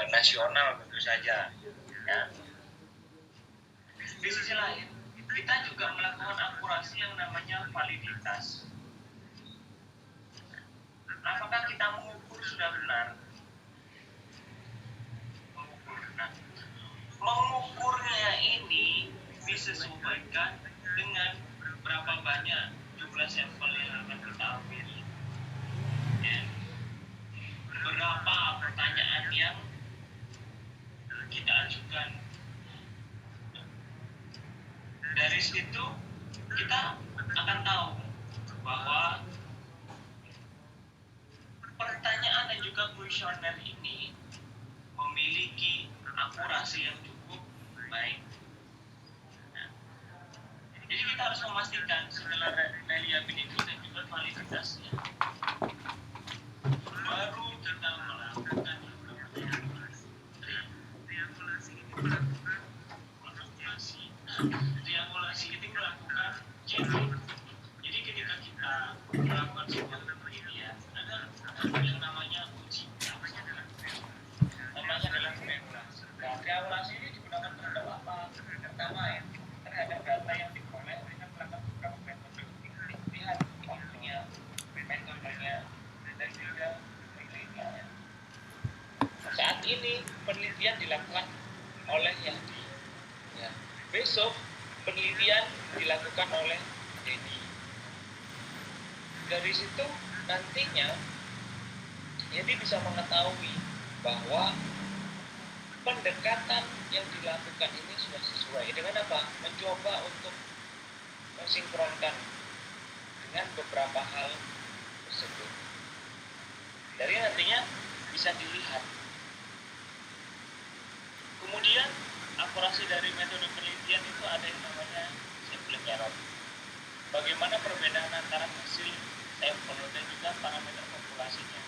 nasional tentu saja. Ya. Di sisi lain, kita juga melakukan akurasi yang namanya validitas. Apakah kita mengukur sudah benar? Nah, mengukurnya ini disesuaikan dengan berapa banyak jumlah sampel yang akan kita ambil. Ya. Berapa pertanyaan yang kita ajukan. Dari situ kita akan tahu bahwa pertanyaan dan juga kuesioner ini memiliki akurasi yang cukup baik. Nah, jadi kita harus memastikan segala reliability dan juga validitasnya. Baru kita melakukan triangulasi ketika melakukan checking. Jadi ketika kita melakukan sebuah penelitian, ada yang namanya uji. Namanya adalah triangulasi. Nah, triangulasi ini digunakan terhadap apa? Pertama ya, terhadap data yang diperoleh dengan melakukan beberapa metode. Lihat waktunya, metodenya, dan juga penelitiannya. Saat ini penelitian dilakukan oleh Yahdi. Ya. Besok penelitian dilakukan oleh Dedi. Dari situ nantinya Dedi bisa mengetahui bahwa pendekatan yang dilakukan ini sudah sesuai dengan apa? Mencoba untuk mensinkronkan dengan beberapa hal tersebut. Dari nantinya bisa dilihat. Kemudian akurasi dari metode penelitian itu ada yang namanya sampling error. Bagaimana perbedaan antara hasil sampel dan juga parameter populasinya.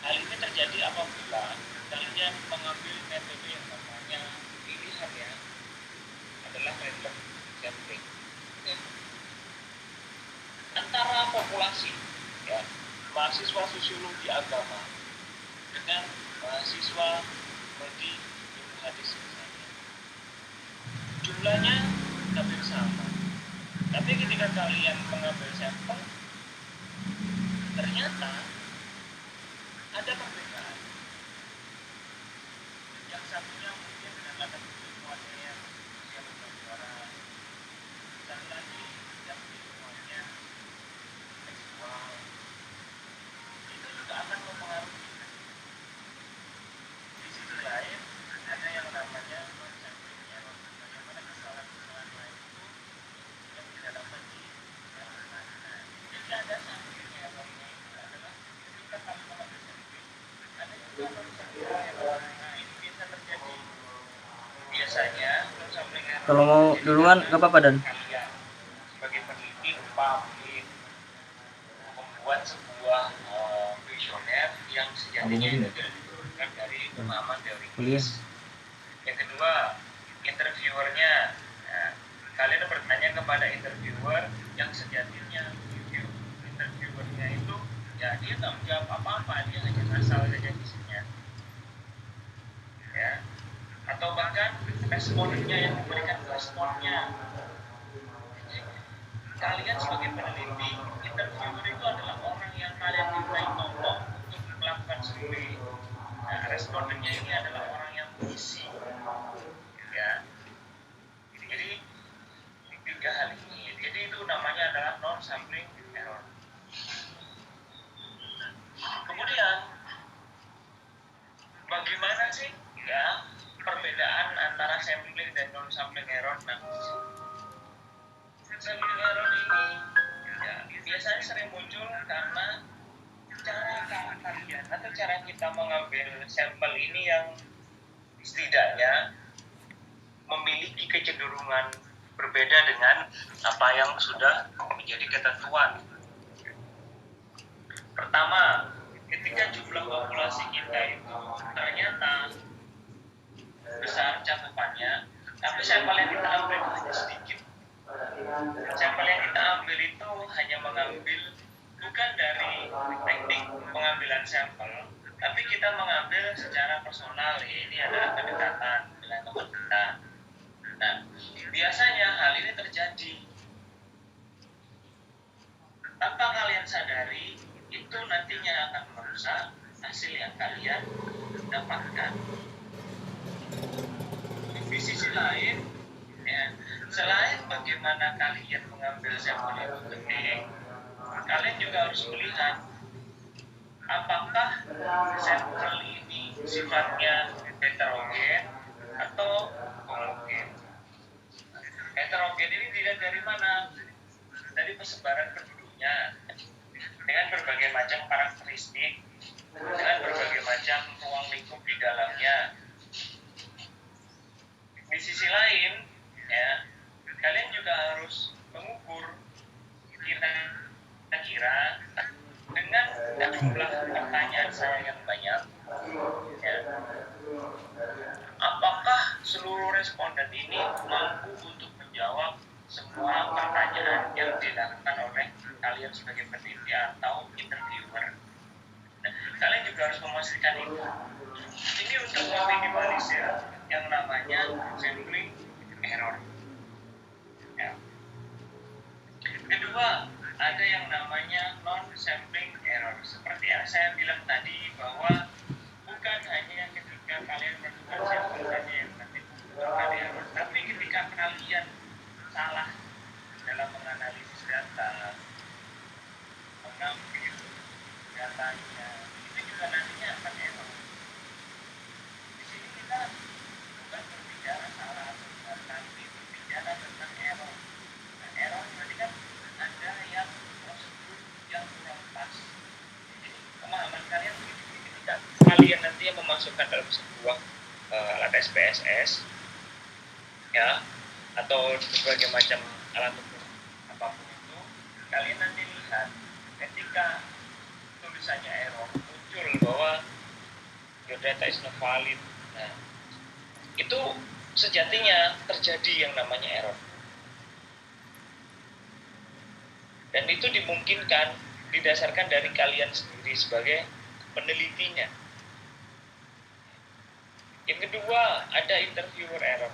Hal ini terjadi apabila kalian mengambil metode yang namanya pilihan ya, adalah random sampling. Antara populasi ya, mahasiswa sosiologi agama dengan mahasiswa prodi hadis misalnya. Jumlahnya hampir sama. Tapi ketika kalian mengambil sampel, ternyata ada perbedaan. Yang satunya mungkin dengan latar keilmuannya yang usia berjuara, dan lagi yang keilmuannya seksual. Itu juga akan mempengaruhi. Di sisi lain, ada yang namanya non-sampling error. Bagaimana kesalahan-kesalahan lain itu yang tidak dapat dilakukan. Jadi ada sampling errornya itu adalah ketika kami mengambil sampling, ada juga non-sampling error. Nah, ini bisa terjadi. Biasanya non-sampling error. Kalau mau duluan nggak apa-apa Dan. Kalian sebagai peneliti pamit membuat sebuah kuesioner yang sejatinya itu diturunkan dari pemahaman teori. Yang kedua, interviewernya. Nah, kalian bertanya kepada interviewer yang sejatinya interviewernya itu ya dia nggak menjawab apa-apa, dia hanya asal saja isinya. Ya. Atau bahkan responnya yang memberikan responnya. Jadi, kalian sebagai peneliti, interviewer itu adalah orang yang kalian mintai tolong untuk melakukan survei. Nah, respondennya ini adalah orang yang mengisi. Ya. Jadi tiga hal ini. Jadi itu namanya adalah non-sampling error. Kemudian bagaimana sih ya perbedaan antara sampling dan non-sampling error? Nah, sampling error ini ya biasanya sering muncul karena cara kalian atau cara kita mengambil sampel ini yang setidaknya memiliki kecenderungan berbeda dengan apa yang sudah menjadi ketentuan. Pertama, ketika jumlah populasi kita itu ternyata besar cakupannya, tapi sampel yang kita ambil hanya sedikit. Sampel yang kita ambil itu hanya mengambil bukan dari teknik pengambilan sampel, Tapi kita mengambil secara personal, ini adalah kedekatan dengan teman kita. Nah, biasanya hal ini terjadi tanpa kalian sadari, itu nantinya akan merusak hasil yang kalian dapatkan. Di sisi lain, ya, selain bagaimana kalian mengambil sampel itu penting, kalian juga harus melihat apakah sampel ini sifatnya heterogen atau homogen. Heterogen ini dilihat dari mana? Dari persebaran penduduknya, dengan berbagai macam karakteristik, dengan berbagai macam ruang lingkup di dalamnya. Di sisi lain, ya, kalian juga harus mengukur kira-kira dengan jumlah pertanyaan saya yang banyak, ya, apakah seluruh responden ini mampu untuk menjawab semua pertanyaan yang dilakukan oleh kalian sebagai peneliti atau interviewer. Nah, kalian juga harus memastikan itu. Ini untuk meminimalisir yang namanya sampling error. Ya. Kedua, ada yang namanya non-sampling error. Seperti yang saya bilang tadi, bahwa bukan hanya ketika kalian melakukan sampling saja yang nanti membutuhkan error, tapi ketika kalian salah dalam menganalisis data, mengambil datanya, itu juga nantinya akan error. Di sini kita bukan berbicara salah atau benar, tapi berbicara tentang error. Nah, error berarti kan ada yang prosedur yang kurang pas. Jadi pemahaman kalian begini, ketika kalian nantinya memasukkan dalam sebuah alat SPSS, ya, atau berbagai macam alat ukur apapun itu, kalian nanti lihat ketika tulisannya error muncul bahwa your data is not valid. Nah, itu sejatinya terjadi yang namanya error, dan itu dimungkinkan didasarkan dari kalian sendiri sebagai penelitinya. Yang kedua, ada interviewer error.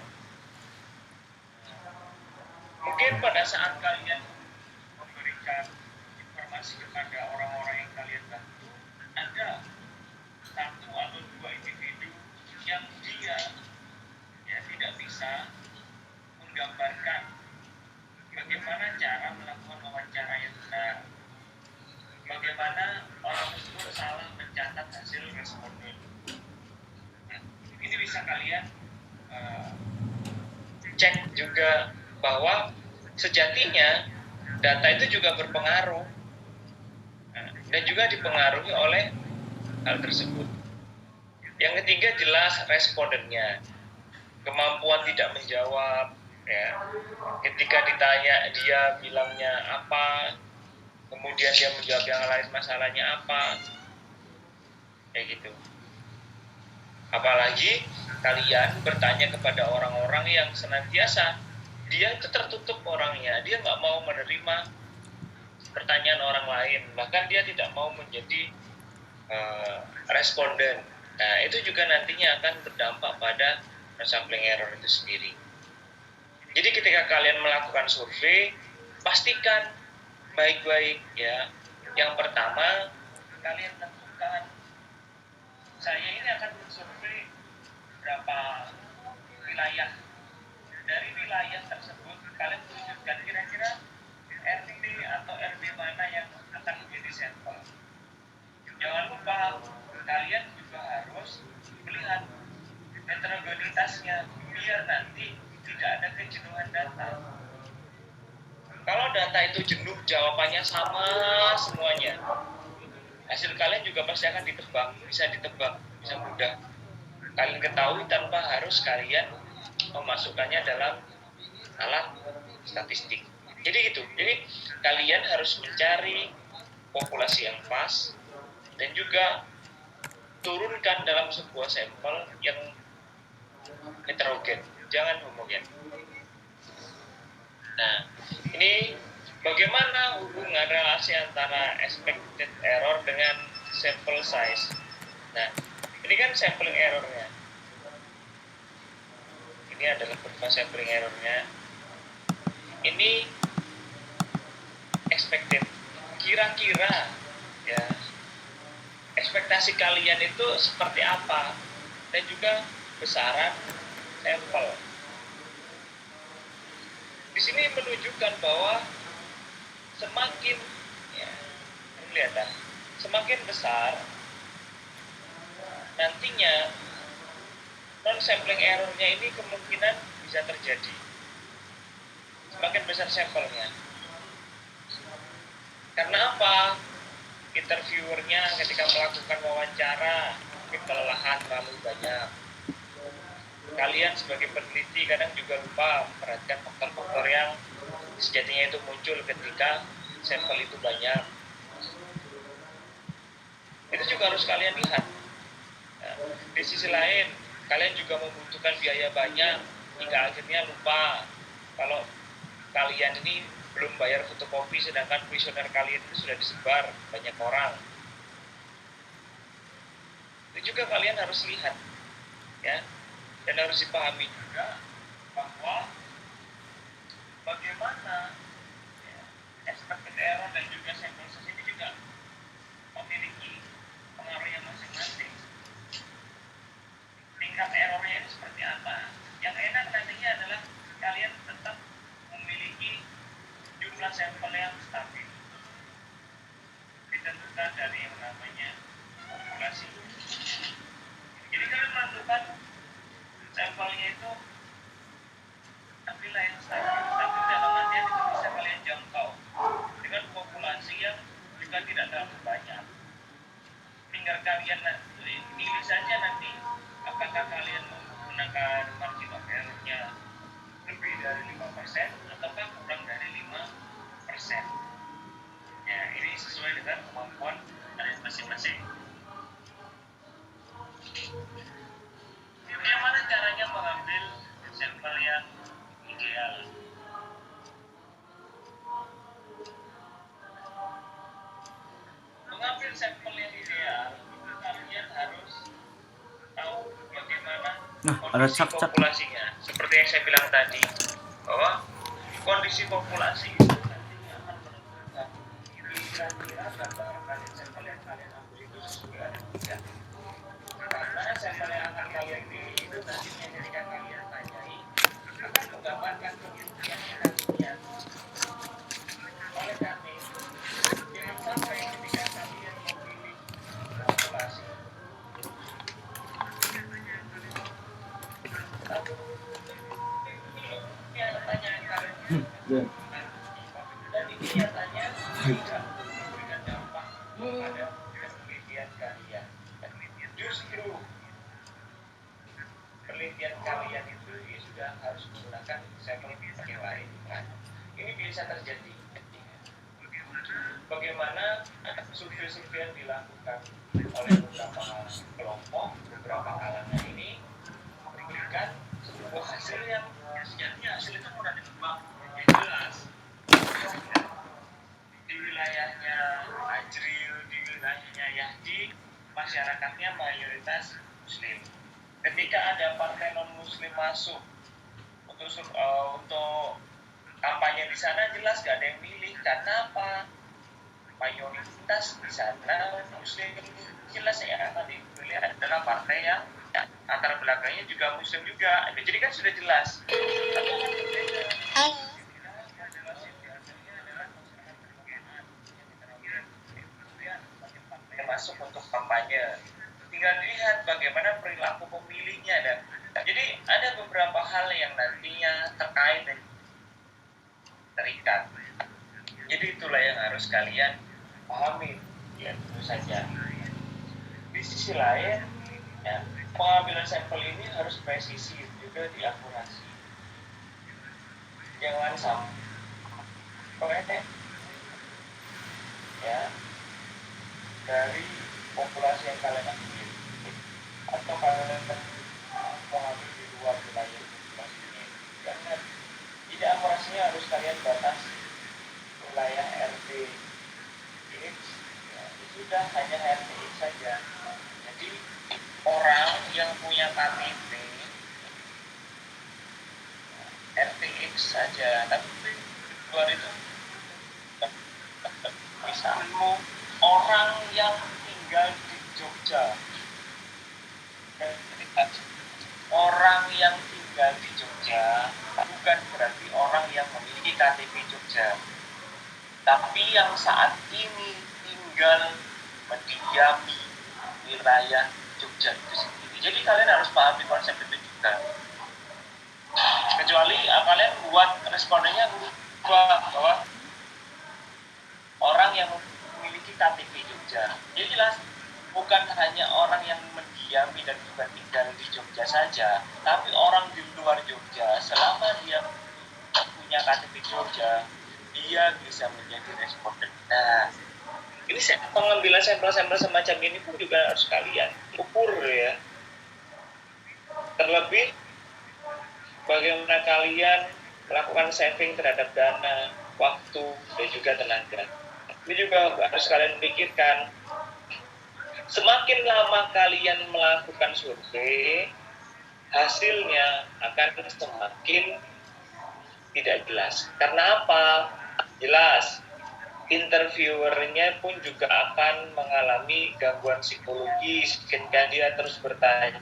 Mungkin pada saat kalian memberikan informasi kepada orang-orang yang kalian bantu, ada satu atau dua individu yang dia tidak bisa menggambarkan bagaimana cara melakukan wawancara yang benar, bagaimana orang tersebut salah mencatat hasil responden. Ini bisa kalian cek juga bahwa sejatinya data itu juga berpengaruh, dan juga dipengaruhi oleh hal tersebut. Yang ketiga, jelas respondennya, kemampuan tidak menjawab, ya. Ketika ditanya dia bilangnya apa, kemudian dia menjawab yang lain, masalahnya apa, kayak gitu. Apalagi kalian bertanya kepada orang-orang yang senantiasa dia itu tertutup orangnya, dia nggak mau menerima pertanyaan orang lain, bahkan dia tidak mau menjadi responden. Nah, itu juga nantinya akan berdampak pada sampling error itu sendiri. Jadi ketika kalian melakukan survei, pastikan baik-baik, ya. Yang pertama, kalian tentukan, saya ini akan mensurvei berapa wilayah. Dari wilayah tersebut, kalian tunjukkan kira-kira RT atau RW mana yang akan menjadi sampel. Jangan lupa, kalian juga harus melihat heterogenitasnya, biar nanti tidak ada kejenuhan data. Kalau data itu jenuh, jawabannya sama semuanya, hasil kalian juga pasti akan ditebak, bisa mudah kalian ketahui tanpa harus kalian memasukkannya dalam alat statistik. Jadi gitu. Jadi kalian harus mencari populasi yang pas dan juga turunkan dalam sebuah sampel yang heterogen, jangan homogen. Nah, ini bagaimana hubungan relasi antara expected error dengan sample size. Nah, ini kan sampling errornya. Ini adalah kurva sampling errornya. Ini expected. Kira-kira ya ekspektasi kalian itu seperti apa, dan juga besaran sampel. Di sini menunjukkan bahwa semakin ya, lihat ya, semakin besar nantinya non sampling errornya ini kemungkinan bisa terjadi. Semakin besar sampelnya. Karena apa? Interviewernya ketika melakukan wawancara mungkin kelelahan terlalu banyak. Kalian sebagai peneliti kadang juga lupa memperhatikan faktor-faktor yang sejatinya itu muncul ketika sampel itu banyak. Itu juga harus kalian lihat. Nah, di sisi lain, kalian juga membutuhkan biaya banyak hingga akhirnya lupa kalau kalian ini belum bayar fotokopi, sedangkan kuesioner kalian itu sudah disebar banyak orang. Itu juga kalian harus lihat, ya, dan harus dipahami juga bahwa bagaimana ya, expected error dan juga sample size ini juga memiliki pengaruh yang masing-masing. Tingkat errornya ini seperti apa? Yang enak nantinya adalah kalian tetap memiliki jumlah sampel yang stabil, ditentukan dari yang namanya populasi. Jadi kalian menentukan sampelnya itu ambillah yang stabil. Stabil dalam artian itu bisa kalian jangkau dengan populasi yang juga tidak terlalu banyak. Tinggal kalian pilih saja nanti apakah kalian menggunakan margin of error-nya lebih dari 5% ataukah kurang dari 5%. Ya, ini sesuai dengan kemampuan kalian masing-masing. Bagaimana caranya mengambil sampel yang ideal? Mengambil sampel yang ideal, kalian harus tahu bagaimana kondisi populasinya. Seperti yang saya bilang tadi, bahwa kondisi populasi itu nantinya akan menentukan kira-kira gambar kalian sampel yang kalian ambil itu sesuai atau tidak. Karena sampel yang akan kalian pilih itu nantinya ketika kalian tanyai akan menggambarkan kemungkinannya nantinya. Oleh karena itu, jangan sampai ketika kalian memilih populasi dan ini nyatanya tidak memberikan dampak pada penelitian kalian. Justru penelitian kalian itu ya sudah harus menggunakan sampel yang lain. Nah, ini bisa terjadi. Bagaimana survei-survei yang dilakukan oleh beberapa kelompok, beberapa kalangan ini memberikan sebuah hasil yang sejatinya hasil itu mudah ditebak. Yang jelas di wilayahnya Ajril, di wilayahnya Yahdi, masyarakatnya mayoritas Muslim. Ketika ada partai non Muslim masuk untuk kampanye di sana, jelas gak ada yang milih. Karena apa? Mayoritas di sana Muslim, jelas ya akan dipilih adalah partai yang antara belakangnya juga Muslim juga. Jadi kan sudah jelas. Halo. Yang masuk untuk kampanye, tinggal dilihat bagaimana perilaku pemilihnya. Dan jadi ada beberapa hal yang nantinya terkait dan terikat. Jadi itulah yang harus kalian pahami, ya tentu saja. Di sisi lain, ya, pengambilan sampel ini harus presisi juga diakurasi. Jangan sampai ya dari populasi yang kalian ambil atau kalian mengambil di luar wilayah populasi ini. Karena tidak akurasinya harus kalian batasi wilayah RT ini ya, sudah hanya RT saja. Jadi KTP RTX saja, tapi di luar itu misalnya orang yang tinggal di Jogja, orang yang tinggal di Jogja bukan berarti orang yang memiliki KTP Jogja, tapi yang saat ini tinggal mendiami wilayah Jogja itu sendiri. Jadi kalian harus pahami konsep itu juga. Kecuali kalian buat respondennya bahwa orang yang memiliki KTP Jogja. Jadi jelas bukan hanya orang yang mendiami dan juga tinggal di Jogja saja, tapi orang di luar Jogja selama dia punya KTP Jogja, dia bisa menjadi responden. Nah, ini pengambilan sampel-sampel semacam ini pun juga harus kalian ukur ya. Terlebih bagaimana kalian melakukan saving terhadap dana, waktu, dan juga tenaga. Ini juga harus kalian pikirkan. Semakin lama kalian melakukan survei, hasilnya akan semakin tidak jelas. Karena apa? Jelas, interviewernya pun juga akan mengalami gangguan psikologis ketika dia terus bertanya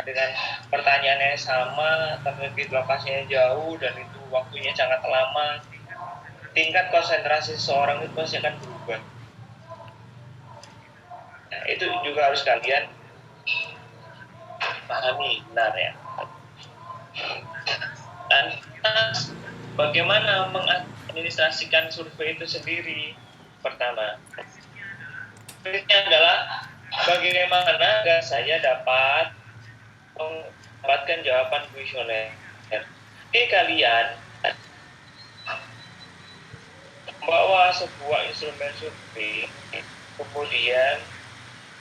dengan pertanyaan yang sama, tapi lokasinya jauh dan itu waktunya sangat lama. Tingkat konsentrasi seseorang itu pasti akan berubah. Nah, itu juga harus kalian pahami benar ya. Dan bagaimana mengadministrasikan survei itu sendiri? Pertama, ini adalah bagaimana agar saya dapat mendapatkan jawaban kuesioner. Jadi kalian membawa sebuah instrumen survei, kemudian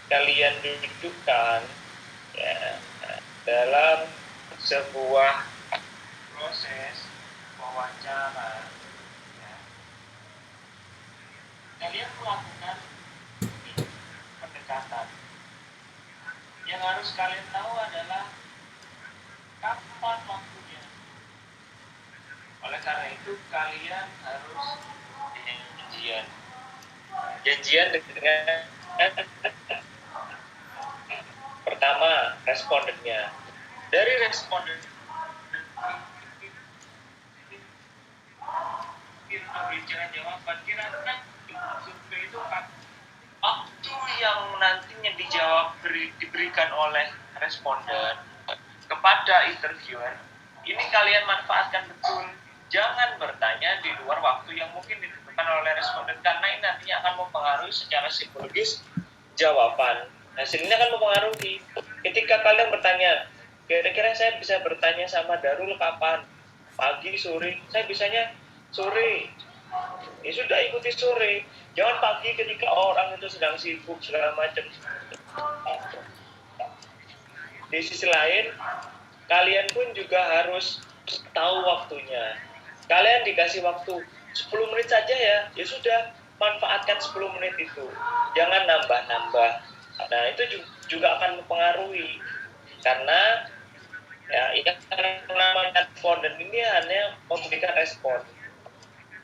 kalian dudukkan ya, dalam sebuah proses wawancara ya. Kalian melakukan pendekatan. Yang harus kalian tahu adalah kapan waktunya. Oleh karena itu kalian harus janjian dengan pertama respondennya. Dari responden kita memberikan jawaban, kira-kira survei itu waktu yang nantinya diberikan oleh responden kepada interviewer, ini kalian manfaatkan betul. Jangan bertanya di luar waktu yang mungkin ditentukan oleh responden, karena ini nantinya akan mempengaruhi secara psikologis jawaban. Hasilnya akan mempengaruhi. Ketika kalian bertanya, kira-kira saya bisa bertanya sama Darul kapan? Pagi, sore? Saya bisanya sore. Ya sudah, ikuti sore. Jangan pagi ketika orang itu sedang sibuk segala macam. Di sisi lain, kalian pun juga harus tahu waktunya. Kalian dikasih waktu 10 menit saja ya sudah, manfaatkan 10 menit itu. Jangan nambah-nambah. Nah, itu juga akan mempengaruhi. Karena ya, yang namanya responden ini hanya memberikan respon.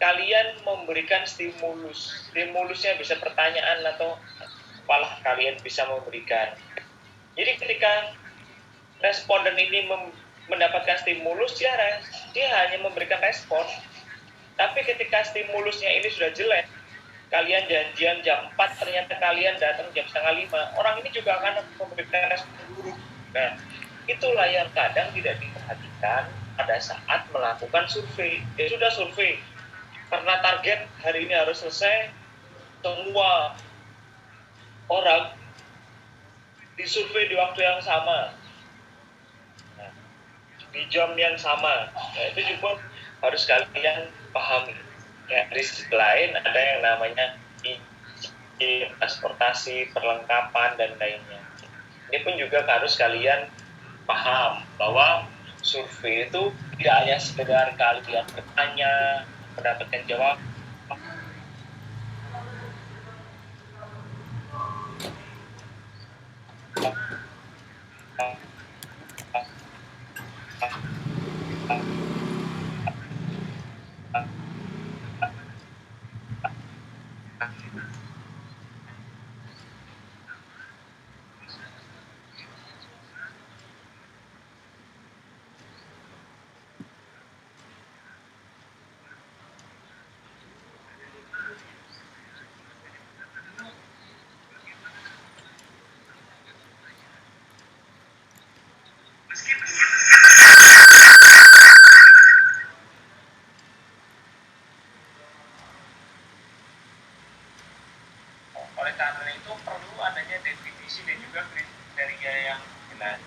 Kalian memberikan stimulus. Stimulusnya bisa pertanyaan atau apalah kalian bisa memberikan. Jadi ketika responden ini mendapatkan stimulus, dia hanya memberikan respon. Tapi ketika stimulusnya ini sudah jelek, kalian janjian jam 4, ternyata kalian datang jam 4:30, orang ini juga akan memberikan respon buruk. Nah, itulah yang kadang tidak diperhatikan pada saat melakukan survei. Ya sudah survei, karena target hari ini harus selesai, semua orang disurvei di waktu yang sama, di jam yang sama. Nah, itu juga harus kalian pahami. Ya, di sisi lain ada yang namanya transportasi, perlengkapan, dan lainnya. Ini pun juga harus kalian paham bahwa survei itu tidak hanya sekedar kalian bertanya, mendapatkan jawab. Oleh karena itu perlu adanya definisi dan juga kriteria yang jelas.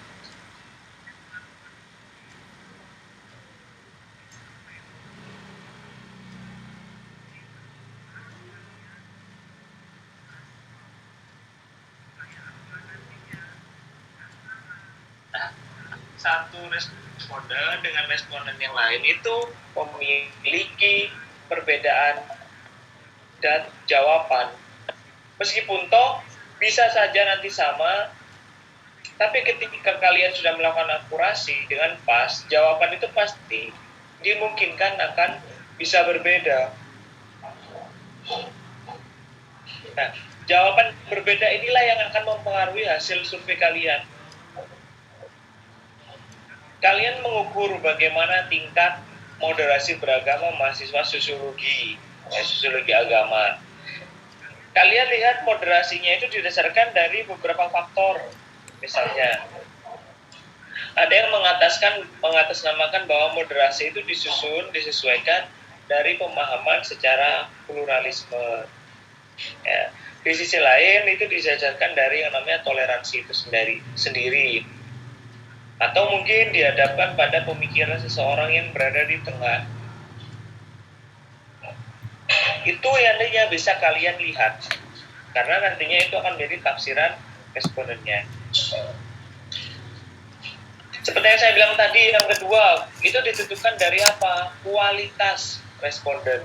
Satu responden dengan responden yang lain itu memiliki perbedaan dan jawaban. Meskipun toh bisa saja nanti sama, tapi ketika kalian sudah melakukan akurasi dengan pas, jawaban itu pasti dimungkinkan akan bisa berbeda. Nah, jawaban berbeda inilah yang akan mempengaruhi hasil survei kalian. Kalian mengukur bagaimana tingkat moderasi beragama mahasiswa sosiologi agama. Kalian lihat moderasinya itu didasarkan dari beberapa faktor. Misalnya, ada yang mengatasnamakan bahwa moderasi itu disesuaikan dari pemahaman secara pluralisme. Ya. Di sisi lain itu didasarkan dari yang namanya toleransi itu sendiri. Atau mungkin dihadapkan pada pemikiran seseorang yang berada di tengah. Itu yang nantinya bisa kalian lihat, karena nantinya itu akan menjadi tafsiran respondennya. Seperti yang saya bilang tadi, yang kedua itu ditentukan dari apa? Kualitas responden.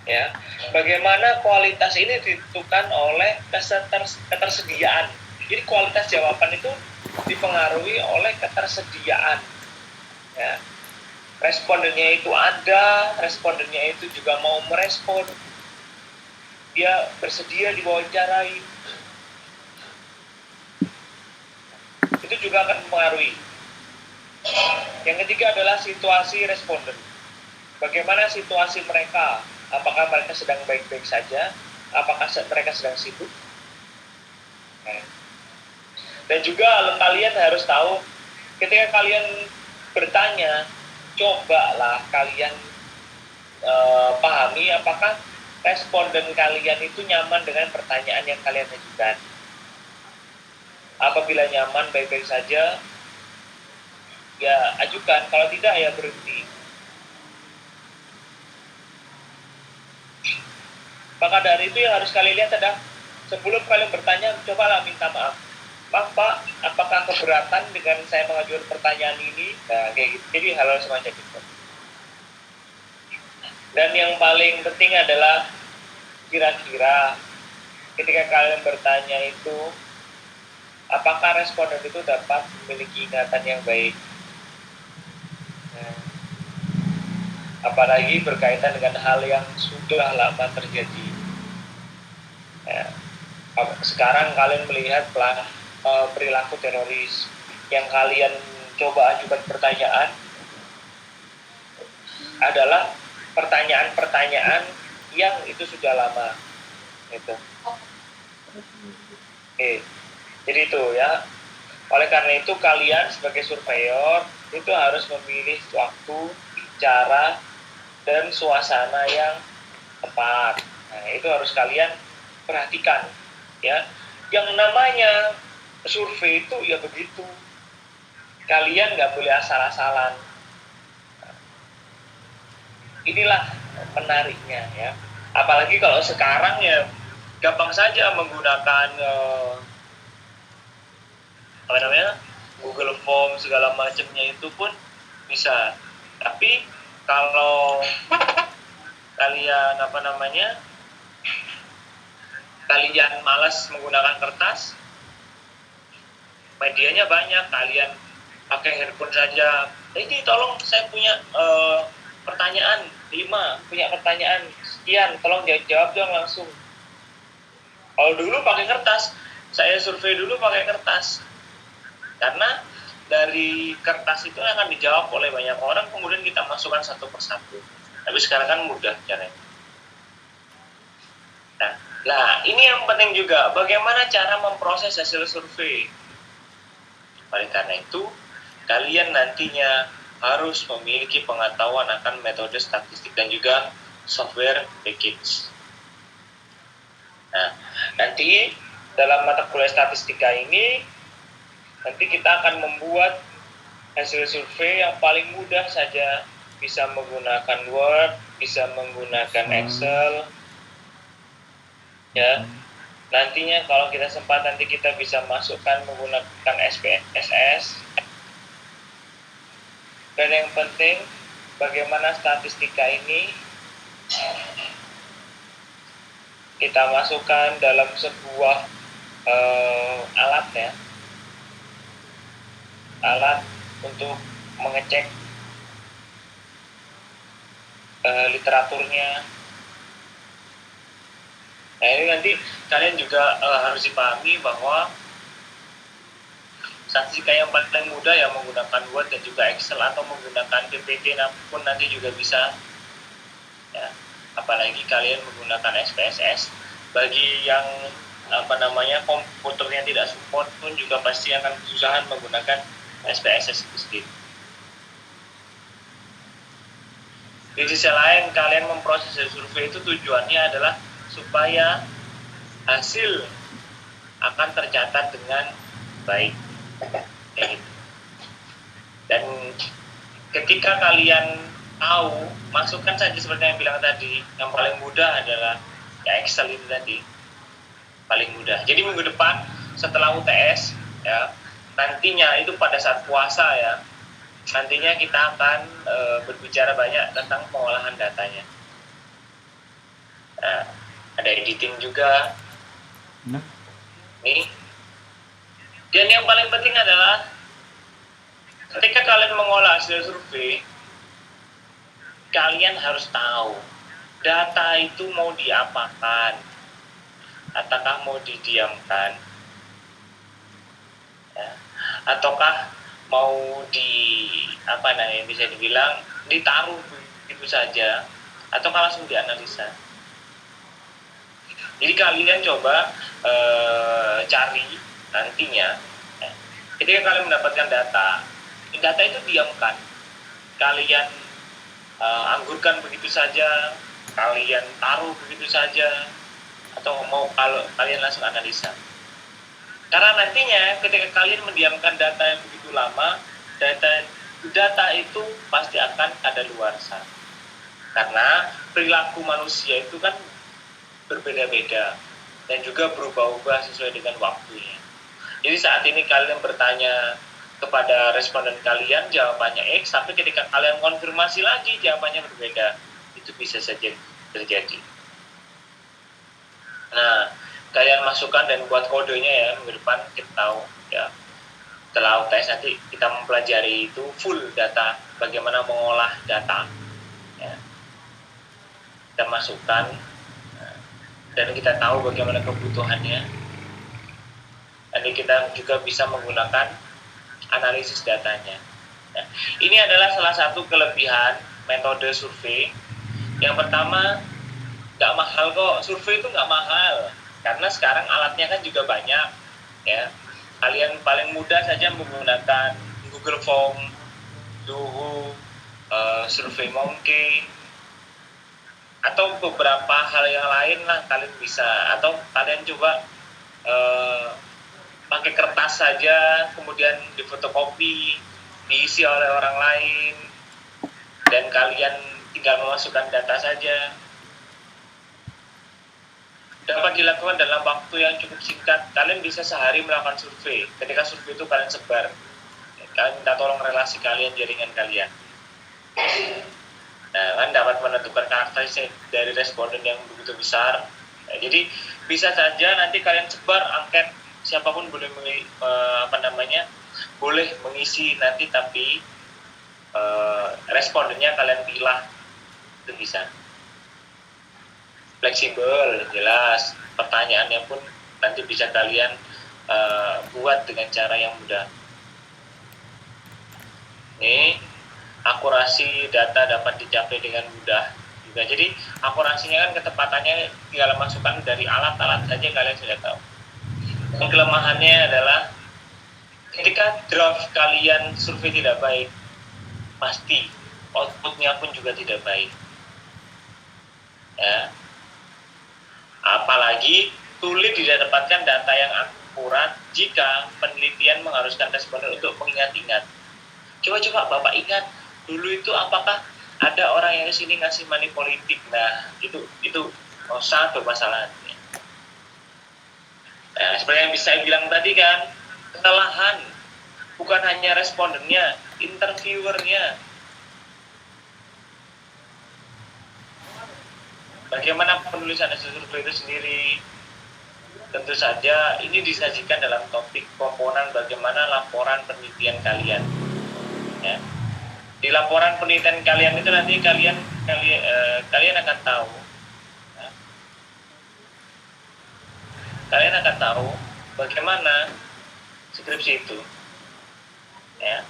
Ya, bagaimana kualitas ini ditentukan oleh ketersediaan. Jadi kualitas jawaban itu dipengaruhi oleh ketersediaan. Ya. Respondennya itu ada, respondennya itu juga mau merespon, dia bersedia diwawancarai. Itu juga akan mempengaruhi. Yang ketiga adalah situasi responden. Bagaimana situasi mereka? Apakah mereka sedang baik-baik saja? Apakah mereka sedang sibuk? Dan juga kalian harus tahu, ketika kalian bertanya, cobalah kalian pahami apakah responden kalian itu nyaman dengan pertanyaan yang kalian ajukan. Apabila nyaman, baik-baik saja, ya ajukan. Kalau tidak, ya berhenti. Maka dari itu yang harus kalian lihat adalah, sebelum kalian bertanya, cobalah minta maaf. Maaf Pak, apakah keberatan dengan saya mengajukan pertanyaan ini? Nah, kayak gitu. Jadi hal-hal semacam itu. Dan yang paling penting adalah kira-kira ketika kalian bertanya itu, apakah responden itu dapat memiliki ingatan yang baik? Nah, apalagi berkaitan dengan hal yang sudah lama terjadi. Nah, sekarang kalian melihat perilaku teroris, yang kalian coba ajukan pertanyaan adalah pertanyaan-pertanyaan yang itu sudah lama, gitu. Oke, jadi itu ya. Oleh karena itu kalian sebagai surveyor itu harus memilih waktu, cara, dan suasana yang tepat. Nah, itu harus kalian perhatikan, ya. Yang namanya survei itu ya begitu. Kalian nggak boleh asal-asalan. Inilah menariknya, ya. Apalagi kalau sekarang ya gampang saja menggunakan Google Form segala macamnya, itu pun bisa. Tapi kalau kalian kalian malas menggunakan kertas, medianya banyak, kalian pakai handphone saja. Ini tolong saya punya pertanyaan 5, punya pertanyaan sekian, tolong jawab dong langsung. Kalau dulu pakai kertas, saya survei dulu pakai kertas, karena dari kertas itu akan dijawab oleh banyak orang, kemudian kita masukkan satu persatu. Tapi sekarang kan mudah caranya. Nah, ini yang penting juga, bagaimana cara memproses hasil survei. Oleh karena itu, kalian nantinya harus memiliki pengetahuan akan metode statistik dan juga software package. Nah, nanti dalam mata kuliah statistika ini, nanti kita akan membuat hasil survei yang paling mudah saja, bisa menggunakan Word, bisa menggunakan Excel, ya. Nantinya kalau kita sempat nanti kita bisa masukkan menggunakan SPSS. Dan yang penting bagaimana statistika ini kita masukkan dalam sebuah alat ya, alat untuk mengecek literaturnya. Nah ini nanti kalian juga harus dipahami bahwa statistika yang paling mudah ya menggunakan Word dan juga Excel atau menggunakan PPT pun nanti juga bisa ya. Apalagi kalian menggunakan SPSS. Bagi yang komputernya tidak support pun juga pasti akan kesusahan menggunakan SPSS itu sendiri. Di sisi lain kalian memproses survei itu tujuannya adalah supaya hasil akan tercatat dengan baik. Gitu. Dan ketika kalian tahu, masukkan saja seperti yang bilang tadi, yang paling mudah adalah ya Excel itu tadi paling mudah. Jadi minggu depan setelah UTS ya, nantinya itu pada saat puasa ya, nantinya kita akan berbicara banyak tentang pengolahan datanya. Nah, ada editing juga. Nih. Dan yang paling penting adalah ketika kalian mengolah hasil survei, kalian harus tahu data itu mau diapakan, ataukah mau didiamkan, ya, ataukah mau bisa dibilang ditaruh begitu saja, ataukah langsung dianalisa. Jadi kalian coba cari nantinya, ya, ketika kalian mendapatkan data itu diamkan, kalian anggurkan begitu saja, kalian taruh begitu saja, atau mau kalau kalian langsung analisa. Karena nantinya ketika kalian mendiamkan data yang begitu lama, data itu pasti akan kadaluarsa. Karena perilaku manusia itu kan berbeda-beda dan juga berubah-ubah sesuai dengan waktunya. Jadi saat ini kalian bertanya kepada responden kalian jawabannya X, tapi ketika kalian konfirmasi lagi jawabannya berbeda, itu bisa saja terjadi. Nah, kalian masukkan dan buat kodenya ya, minggu depan kita tahu ya. Setelah UTS nanti kita mempelajari itu full data, bagaimana mengolah data ya. Kita masukkan dan kita tahu bagaimana kebutuhannya. Nanti kita juga bisa menggunakan analisis datanya. Nah, ini adalah salah satu kelebihan metode survei. Yang pertama, nggak mahal kok. Survei itu nggak mahal, karena sekarang alatnya kan juga banyak. Ya, kalian paling mudah saja menggunakan Google Form, Zoho, SurveyMonkey, atau beberapa hal yang lain lah kalian bisa. Atau kalian coba pakai kertas saja, kemudian difotokopi, diisi oleh orang lain, dan kalian tinggal memasukkan data saja. Dapat dilakukan dalam waktu yang cukup singkat. Kalian bisa sehari melakukan survei. Ketika survei itu kalian sebar, kalian minta tolong relasi kalian, jaringan kalian. Nah, kan dapat menentukan karakteristik dari responden yang begitu besar. Nah, jadi bisa saja nanti kalian sebar angket, siapapun boleh boleh mengisi nanti, tapi respondennya kalian pilih, itu bisa. Fleksibel, jelas. Pertanyaannya pun nanti bisa kalian buat dengan cara yang mudah. Ini akurasi data dapat dicapai dengan mudah juga. Jadi akurasinya kan ketepatannya tinggal masukkan dari alat-alat saja kalian sudah tahu. Dan kelemahannya adalah ketika draft kalian survei tidak baik, pasti outputnya pun juga tidak baik. Ya. Apalagi sulit didapatkan data yang akurat jika penelitian mengharuskan responden untuk mengingat-ingat. Coba Bapak ingat dulu itu apakah ada orang yang kesini ngasih money politik. Nah itu sangat bermasalah. Nah, seperti yang bisa saya bilang tadi kan, kesalahan bukan hanya respondennya, interviewernya. Bagaimana penulisan hasil survei itu sendiri? Tentu saja ini disajikan dalam topik komponen bagaimana laporan penelitian kalian. Ya. Di laporan penelitian kalian itu nanti kalian akan tahu, ya. Kalian akan tahu bagaimana skripsi itu. Ya.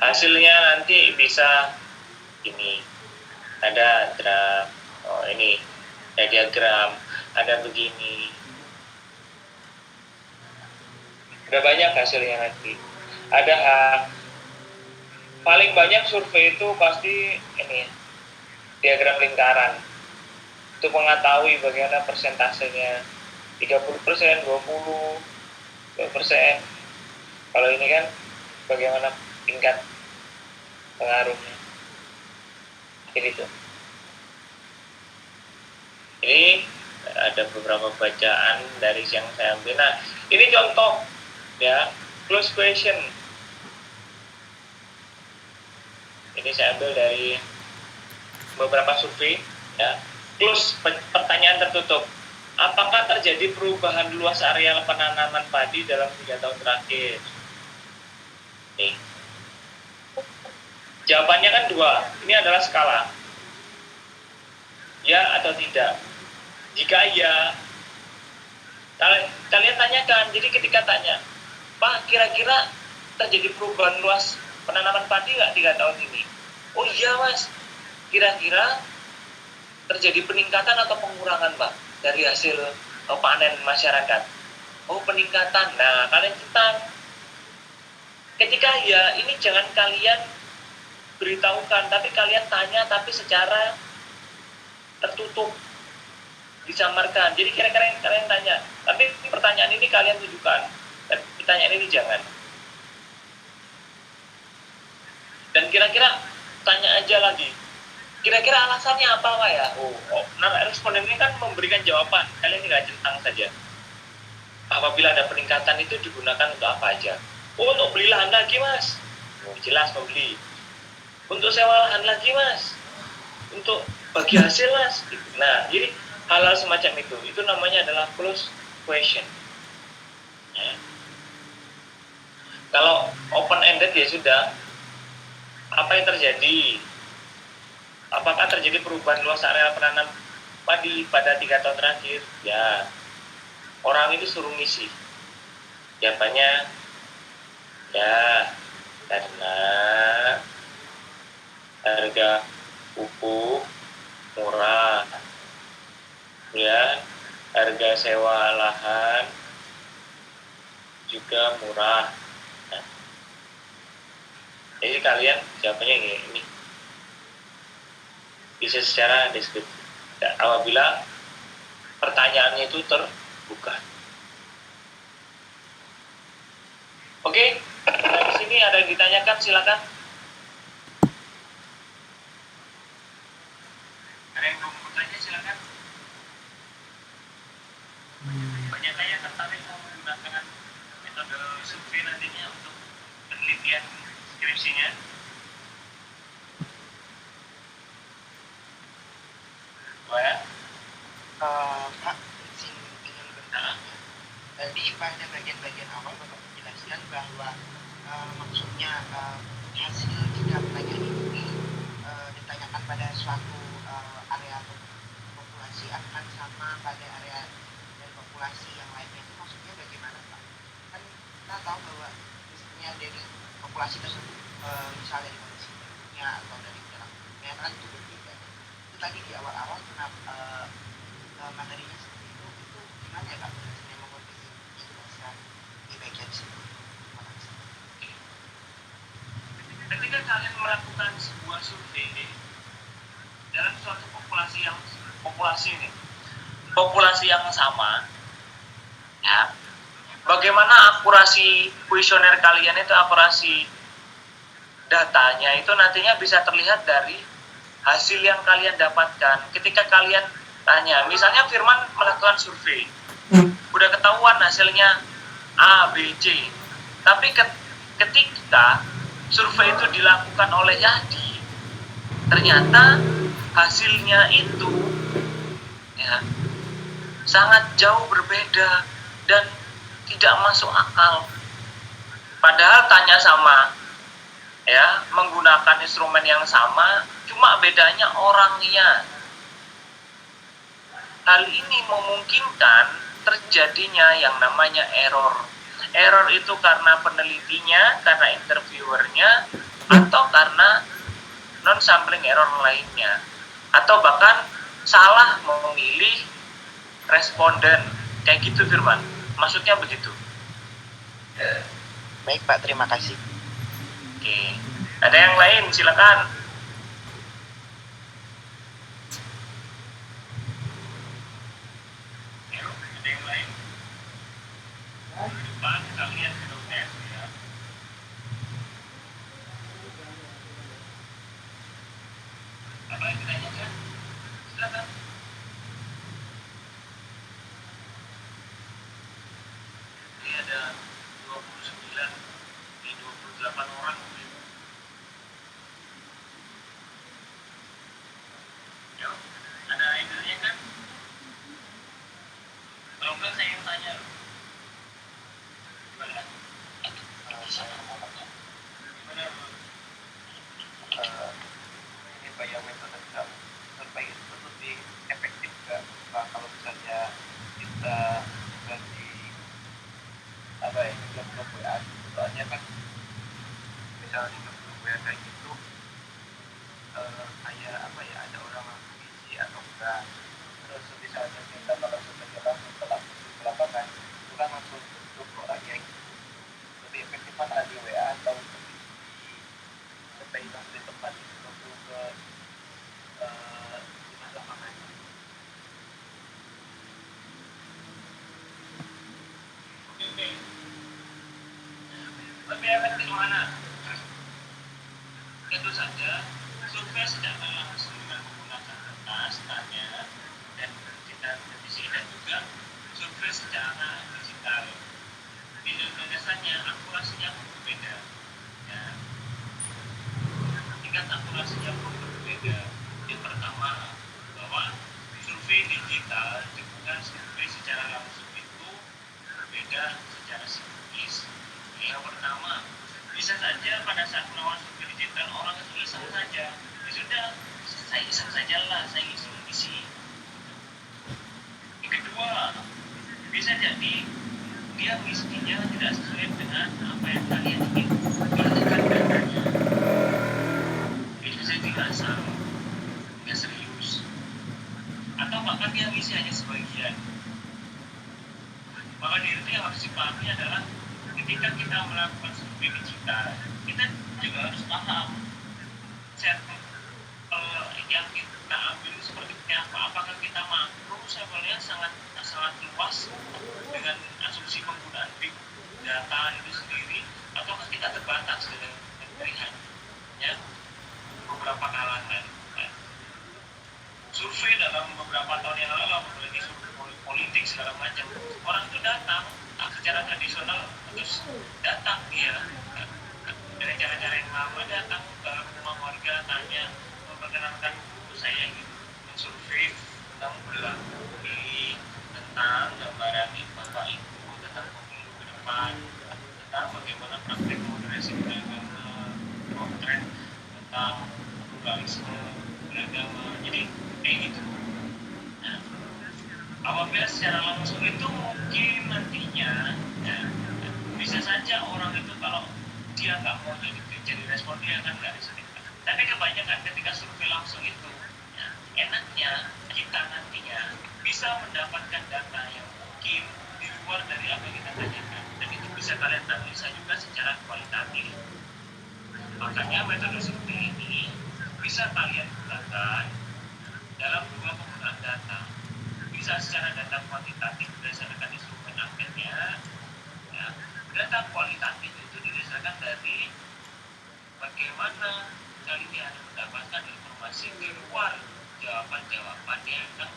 Hasilnya nanti bisa ini ada draft, ini ada diagram, ada begini. Ada banyak hasilnya nanti. Ada paling banyak survei itu pasti ini diagram lingkaran. Untuk mengetahui bagaimana persentasenya 30%, 20%. Kalau ini kan bagaimana tingkat pengaruhnya. Ini tuh. Ini ada beberapa bacaan dari yang saya ambil. Nah, ini contoh ya, close question. Ini saya ambil dari beberapa survei ya. Close, pertanyaan tertutup. Apakah terjadi perubahan luas area penanaman padi dalam 3 tahun terakhir? Nih. Jawabannya kan 2. Ini adalah skala. Ya atau tidak. Jika iya, kalian tanyakan. Jadi ketika tanya, Pak, kira-kira terjadi perubahan luas penanaman padi nggak 3 tahun ini? Oh iya Mas, kira-kira terjadi peningkatan atau pengurangan Pak dari hasil panen masyarakat? Oh peningkatan. Nah kalian cetak. Ketika ya, ini jangan kalian beritahukan, tapi kalian tanya tapi secara tertutup, disamarkan. Jadi kira-kira kalian tanya, tapi pertanyaan ini kalian tunjukkan, dan pertanyaan ini jangan. Dan kira-kira tanya aja lagi, kira-kira alasannya apa Pak ya? Nah responden ini kan memberikan jawaban, kalian tinggal centang saja. Apabila ada peningkatan itu digunakan untuk apa aja? Untuk beli lahan lagi Mas. Jelas membeli. Untuk sewa lahan lagi Mas. Untuk bagi hasil Mas. Nah, jadi hal-hal semacam itu namanya adalah close question. Ya. Kalau open ended ya sudah. Apa yang terjadi? Apakah terjadi perubahan luas area penanam padi pada 3 tahun terakhir? Ya, orang itu suruh ngisi. Jawabannya, ya, karena harga pupuk murah, ya, harga sewa lahan juga murah. Nah, jadi kalian jawabannya ini bisa secara deskriptif. Apabila pertanyaannya itu terbuka. Oke, dari sini ada yang ditanyakan, silakan. Ada yang mau bertanya, silakan. Banyak yang tertarik mau menggunakan metode survei nantinya untuk penelitian skripsinya. Ya. Pak, izin ingin bertanya. Tadi pada bagian-bagian awal Bapak menjelaskan bahwa maksudnya hasil jika pertanyaan ini ditanyakan pada suatu area populasi akan sama pada area dari populasi yang lainnya. Itu maksudnya bagaimana Pak? Kan kita tahu bahwa misalnya dari populasi tersebut, misalnya dari kondisinya atau dari jarak menyatakan itu berbeda. Itu tadi di awal-awal kenapa materinya seperti itu gimana ya Pak? Saya mohon dijelaskan di bagian sini. Terima kasih. kalian melakukan sebuah survei dalam suatu populasi yang sama, ya, bagaimana akurasi kuesioner kalian itu, akurasi datanya itu nantinya bisa terlihat dari hasil yang kalian dapatkan. Ketika kalian tanya, misalnya Firman melakukan survei, udah ketahuan hasilnya A, B, C, tapi ketika survei itu dilakukan oleh Yahdi, ternyata hasilnya itu, ya, sangat jauh berbeda dan tidak masuk akal. Padahal tanya sama, ya, menggunakan instrumen yang sama, cuma bedanya orangnya. Hal ini memungkinkan terjadinya yang namanya error. Error itu karena penelitinya, karena interviewernya, atau karena non-sampling error lainnya, atau bahkan salah memilih responden. Kayak gitu, Firman. Maksudnya begitu. Baik Pak, terima kasih. Oke. Ada yang lain, silakan. Ada yang lain? Di depan kalian sudah ya. Apa yang ditanyakan? Silakan. Ini ada 29 di 28 orang mungkin. Ya, ada yang ditanyakan? Kalau enggak saya yang tanya. Gimana? Gimana? Ini Pak, yang metode survei itu lebih efektif nggak Pak, kalau misalnya kita ganti apa ya, grup WA, soalnya kan misalnya di grup WA kayak gitu, kayak apa ya, ada orang langsung isi atau enggak, terus misalnya kita kalau sebagai langsung ke lapangan itu kan langsung bentuk orang yang lebih efektif mana di WA atau lebih di survei langsung di tempat itu langsung ke di lapangan. Oke. Lebih efektif mana? Tentu saja survei secara langsung dengan menggunakan kertas, tanya, dan kita revisi, dan juga survei secara digital. Biasanya akurasinya pun berbeda. Ya. Tingkat akurasinya pun berbeda. Yang pertama, bahwa survei digital dengan survei secara langsung itu berbeda secara psikologis. Yang pertama, bisa saja pada saat melakukan survei digital orang itu iseng saja, ya sudah, saya iseng saja lah, saya isi. Yang kedua, bisa jadi dia misinya tidak sesuai dengan apa yang kalian ingin berikan datanya. Itu bisa jadi asal, nggak serius, atau bahkan dia misi hanya sebagian. Maka dari itu yang harus dipahami adalah ketika kita melakukan survei digital, kita juga harus paham sampel yang kita ambil seperti apa. Apakah kita makro sampelnya sangat luas dengan asumsi penggunaan big data itu sendiri, ataukah kita terbatas dengan pilihannya beberapa kalangan. Survei dalam beberapa tahun yang lalu, apalagi survei politik segala macam, orang itu datang secara tradisional, terus datang dia dengan cara-cara yang lama, datang ke rumah warga, tanya, memperkenalkan saya ingin mensurvei tentang perilaku pilih, tentang gambaran bapak ibu, tentang pemilu ke depan, tentang bagaimana praktek moderasi beragama, potret tentang pluralisme beragama. Jadi kayak gitu. Nah, apabila secara langsung itu mungkin nantinya, ya, bisa saja orang itu kalau dia nggak mau jadi respon, dia kan nggak bisa. Tapi kebanyakan ketika survei langsung itu, ya, enaknya kita nantinya bisa mendapatkan data yang mungkin di luar dari apa yang kita tanyakan, dan itu bisa kalian analisa juga secara kualitatif. Makanya metode survei ini bisa kalian gunakan dalam dua penggunaan data. Bisa secara data kuantitatif berdasarkan instrumen anketnya, ya. Data kualitatif itu didasarkan dari bagaimana kalian mendapatkan informasi di luar jawaban-jawaban yang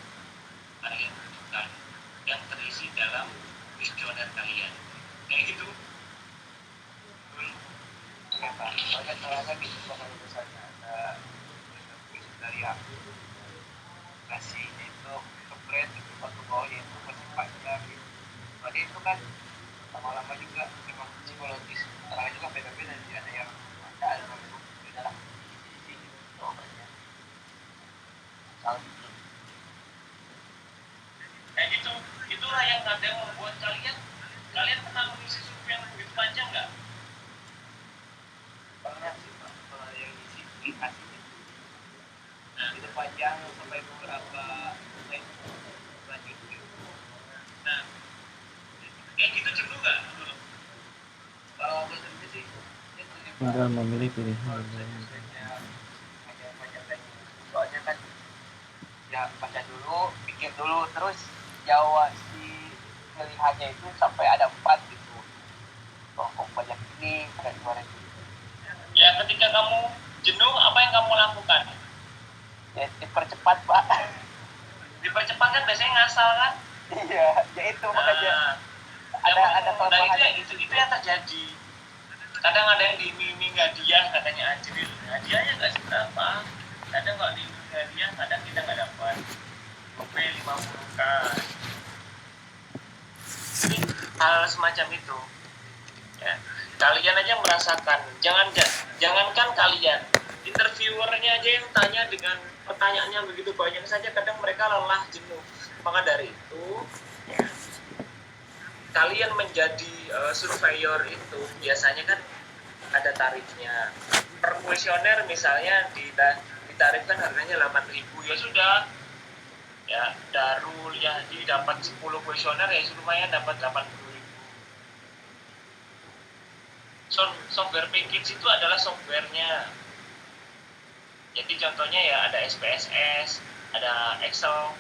kalian butuhkan yang terisi dalam kuesioner kalian. Kayak gitu. Ya, Pak. Soalnya salahnya gitu kalau misalnya ada kuis dari aku kasihnya itu ke brand itu satu bawahnya itu masih panjang gitu. Soalnya itu kan lama-lama juga memang psikologis orangnya juga beda-beda sih, ada yang ada yang beda lah isi gitu jawabannya. Salah gitu. Kayak gitu. Itulah yang kadang membuat kalian pernah mengisi survei yang begitu panjang nggak? Pernah sih Pak, kalau yang isi aplikasi itu panjang sampai beberapa menit lanjut gitu. Nah, kayak gitu jenuh nggak? Kalau menurut sih itu sih Pak, Tinggal memilih pilihan. kalau misalnya panjang-panjang kayak gitu, soalnya kan ya baca dulu, pikir dulu, terus jawab si pilihannya itu sampai ada 4 gitu. Kok banyak ini, ada suara ini. Ya, ketika kamu jenuh, apa yang kamu lakukan? Ya dipercepat Pak. Dipercepat kan biasanya ngasal kan? Iya, ya itu makanya ada nah kelemahannya. itu yang terjadi. Kadang ada yang diiming-iming hadiah, katanya anjir, hadiahnya nggak seberapa. Kadang nggak diiming hadiah, kadang kita nggak dapat. Oke, 50k. Jadi hal semacam itu. Ya, kalian aja merasakan. Jangankan kalian, interviewernya aja yang tanya dengan pertanyaannya begitu banyak saja, kadang mereka lelah, jenuh. Maka dari itu, ya, kalian menjadi surveyor itu biasanya kan ada tarifnya. Per kuesioner misalnya ditarifkan harganya 8.000, ya sudah. Ya, Darul ya dapat 10 kuesioner ya lumayan dapat 80.000. Software package itu adalah softwarenya. Jadi contohnya ya ada SPSS, ada Excel,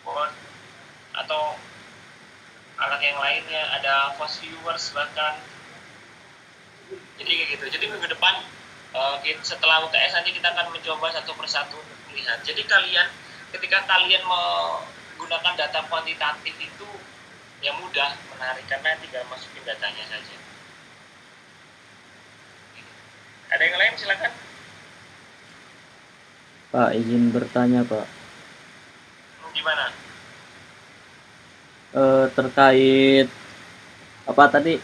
Word, atau alat yang lainnya, ada Fast Viewers bahkan. Jadi kayak gitu. Jadi minggu depan setelah UTS nanti kita akan mencoba satu persatu melihat. Jadi ketika kalian menggunakan data kuantitatif itu ya mudah, menarik karena tinggal masukin datanya saja. Ada yang lain silakan. Pak, izin bertanya Pak. Gimana? Terkait apa tadi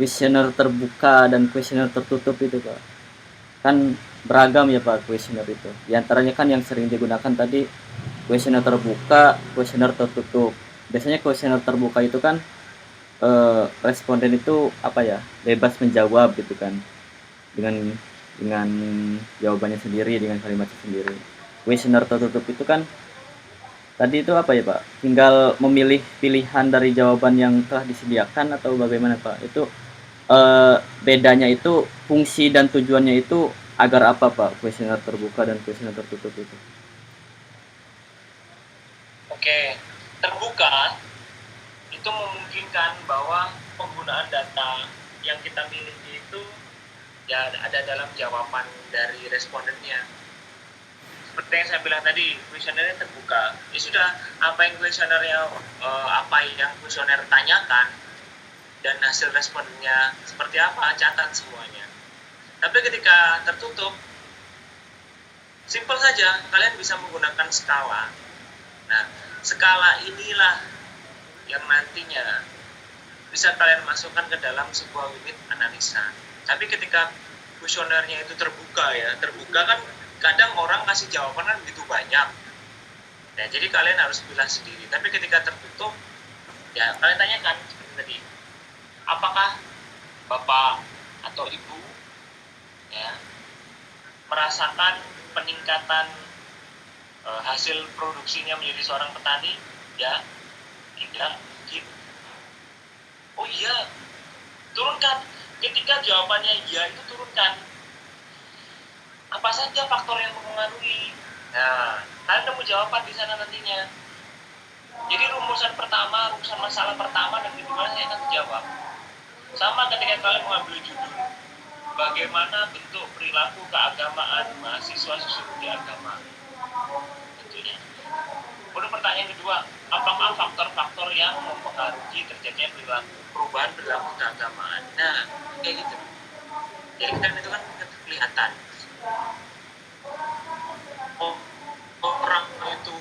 kuesioner terbuka dan kuesioner tertutup itu Pak, kan beragam ya Pak kuesioner itu. Di antaranya kan yang sering digunakan tadi kuesioner terbuka, kuesioner tertutup. Biasanya kuesioner terbuka itu kan responden itu apa ya, bebas menjawab gitu kan, dengan jawabannya sendiri, dengan kalimatnya sendiri. Kuesioner tertutup itu kan tadi itu apa ya Pak, tinggal memilih pilihan dari jawaban yang telah disediakan atau bagaimana Pak? Itu bedanya itu fungsi dan tujuannya itu agar apa Pak, kuesioner terbuka dan kuesioner tertutup itu? Oke, terbuka itu memungkinkan bahwa penggunaan data yang kita miliki itu ya ada dalam jawaban dari respondennya. Seperti yang saya bilang tadi, kuesionernya terbuka. Ya sudah, apa yang kuesioner tanyakan dan hasil responnya seperti apa, catat semuanya. Tapi ketika tertutup, simpel saja, kalian bisa menggunakan skala. Nah, skala inilah yang nantinya bisa kalian masukkan ke dalam sebuah unit analisa. Tapi ketika kuesionernya itu terbuka kan kadang orang kasih jawaban kan begitu banyak. Ya, jadi kalian harus pilih sendiri. Tapi ketika tertutup, ya kalian tanyakan seperti tadi, apakah Bapak atau Ibu ya merasakan peningkatan hasil produksinya menjadi seorang petani? Ya, tidak. Oh iya, turunkan. Ketika jawabannya iya itu turunkan. Apa saja faktor yang mempengaruhi? Nah, kalian nemu jawaban di sana nantinya. Jadi rumusan masalah pertama dan kedua saya akan jawab. Sama ketika kalian mengambil judul, bagaimana bentuk perilaku keagamaan mahasiswa sosiologi agama? Tentunya. Kemudian pertanyaan kedua, apakah faktor-faktor yang mempengaruhi terjadinya perubahan perilaku keagamaan? Nah, kayak gitu. Jadi kan itu kan kelihatan. Oh, orang itu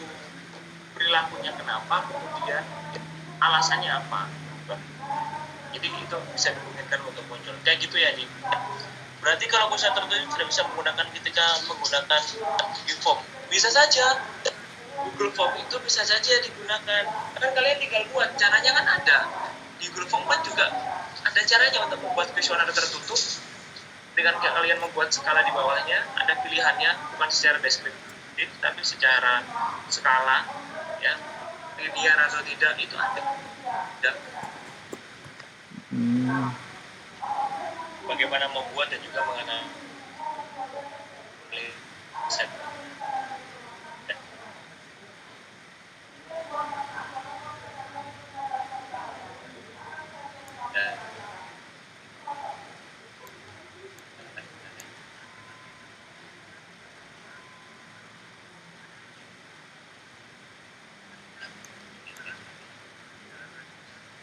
perilakunya kenapa, kemudian alasannya apa? Jadi itu bisa dimungkinkan untuk muncul. Kayak gitu ya, Di. Berarti kalau pusat tertentu tidak bisa menggunakan ketika menggunakan Google Form. Bisa saja. Google Form itu bisa saja digunakan. Kan kalian tinggal buat. Caranya kan ada. Di Google Form kan juga ada caranya untuk membuat kuesioner tertutup. Dengan kalian membuat skala di bawahnya, ada pilihannya, bukan secara deskriptif, tapi secara skala, ya, linear atau tidak, itu ada. Hmm. Bagaimana membuat dan juga mengenai set.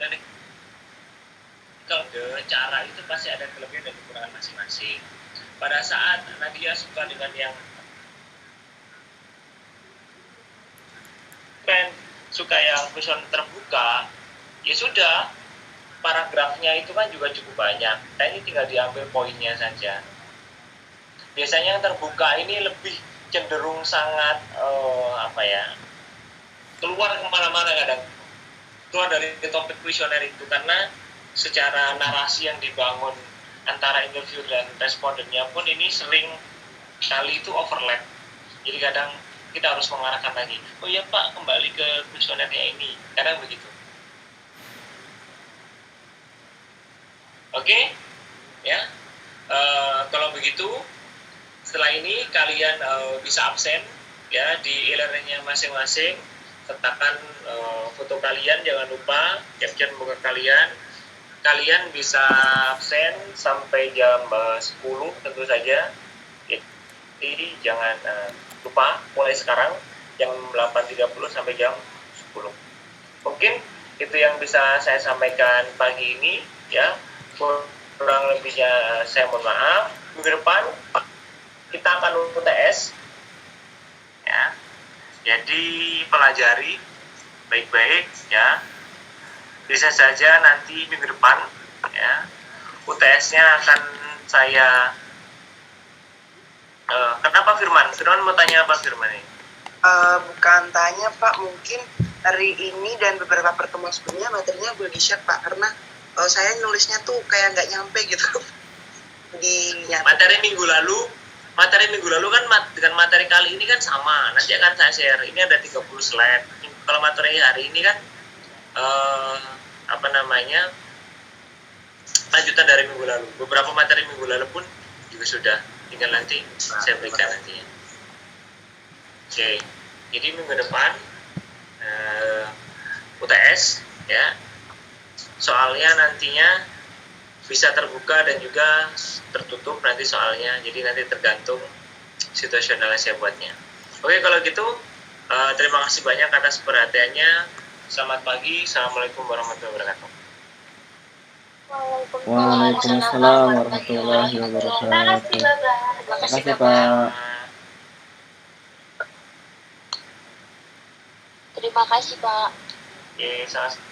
Dan kalau cara itu pasti ada kelebihan dan kekurangan masing-masing. Pada saat Nadia suka dengan yang suka yang kuesioner terbuka, ya sudah, paragrafnya itu kan juga cukup banyak. Nah, ini tinggal diambil poinnya saja. Biasanya yang terbuka ini lebih cenderung sangat keluar kemana-mana kadang. Keluar dari topik kuesioner itu karena secara narasi yang dibangun antara interview dan respondennya pun ini sering kali itu overlap. Jadi kadang kita harus mengarahkan lagi. Oh iya Pak, kembali ke kuesionernya ini. Kadang begitu. Oke, ya. Kalau begitu, setelah ini kalian bisa absen ya di e-learningnya masing-masing. Sertakan foto kalian, jangan lupa capture muka kalian. Kalian bisa absen sampai jam 10 tentu saja. Jadi jangan lupa mulai sekarang jam 8.30 sampai jam 10. Mungkin itu yang bisa saya sampaikan pagi ini ya. Kurang lebihnya saya mohon maaf. Minggu depan kita akan UTS ya. Jadi pelajari baik-baik ya. Bisa saja nanti minggu depan ya UTS-nya akan saya kenapa Firman? Firman mau tanya apa Firman ini? Bukan tanya Pak, mungkin hari ini dan beberapa pertemuan sebelumnya materinya belum di-share Pak, karena saya nulisnya tuh kayak nggak nyampe gitu di materi minggu lalu kan dengan materi kali ini kan sama, nanti akan saya share. Ini ada 30 slide. Kalau materi hari ini kan lanjutan dari minggu lalu. Beberapa materi minggu lalu pun juga sudah, tinggal nanti saya berikan nantinya. Oke, jadi minggu depan UTS ya, soalnya nantinya bisa terbuka dan juga tertutup nanti soalnya, jadi nanti tergantung situasionalnya saya buatnya. Oke, kalau gitu terima kasih banyak atas perhatiannya. Selamat pagi, assalamualaikum warahmatullahi wabarakatuh. Waalaikumsalam warahmatullahi wabarakatuh. Terima kasih Pak. Terima kasih Pak. Oke, sama-sama.